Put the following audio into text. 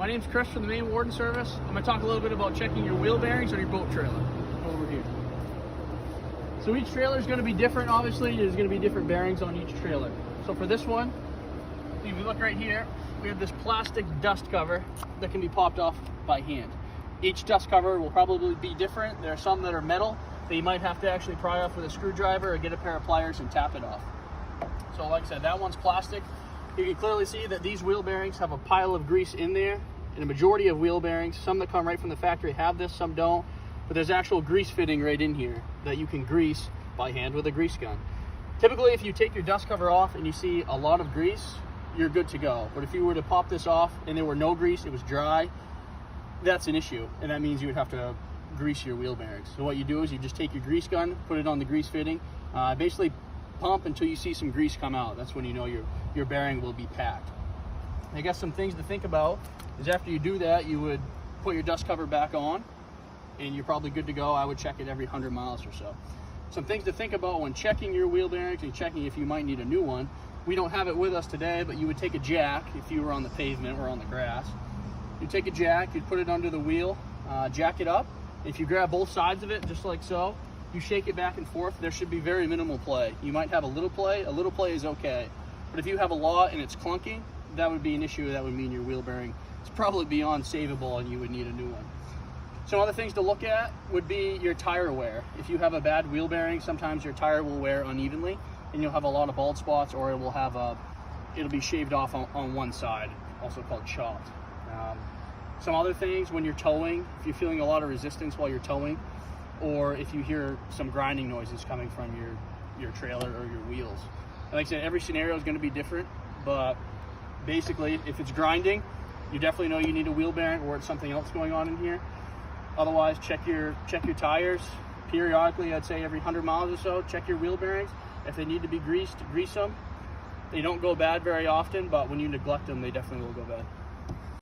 My name's Chris from the Maine Warden Service. I'm going to talk a little bit about checking your wheel bearings on your boat trailer. Over here. So each trailer is going to be different, obviously. There's going to be different bearings on each trailer. So for this one, if you look right here, we have this plastic dust cover that can be popped off by hand. Each dust cover will probably be different. There are some that are metal that you might have to actually pry off with a screwdriver or get a pair of pliers and tap it off. So like I said, that one's plastic. You can clearly see that these wheel bearings have a pile of grease in there. And a majority of wheel bearings, some that come right from the factory have this, some don't. But there's actual grease fitting right in here that you can grease by hand with a grease gun. Typically, if you take your dust cover off and you see a lot of grease, you're good to go. But if you were to pop this off and there were no grease, it was dry, that's an issue. And that means you would have to grease your wheel bearings. So what you do is you just take your grease gun, put it on the grease fitting, basically pump until you see some grease come out. That's when you know your bearing will be packed. I guess some things to think about is after you do that, you would put your dust cover back on and you're probably good to go. I would check it every 100 miles or so. Some things to think about when checking your wheel bearings and checking if you might need a new one. We don't have it with us today, but you would take a jack if you were on the pavement or on the grass. You'd take a jack, you'd put it under the wheel, jack it up. If you grab both sides of it, just like so, you shake it back and forth, there should be very minimal play. You might have a little play is okay. But if you have a lot and it's clunky, that would be an issue. That would mean your wheel bearing is probably beyond savable and you would need a new one. Some other things to look at would be your tire wear. If you have a bad wheel bearing, sometimes your tire will wear unevenly and you'll have a lot of bald spots, or it will have it'll be shaved off on one side, also called chopped. Some other things, when you're towing, if you're feeling a lot of resistance while you're towing, or if you hear some grinding noises coming from your trailer or your wheels. And like I said, every scenario is going to be different, but basically, if it's grinding, you definitely know you need a wheel bearing or it's something else going on in here. Otherwise, check your tires periodically. I'd say every 100 miles or so, check your wheel bearings. If they need to be greased, grease them. They don't go bad very often, but when you neglect them, they definitely will go bad.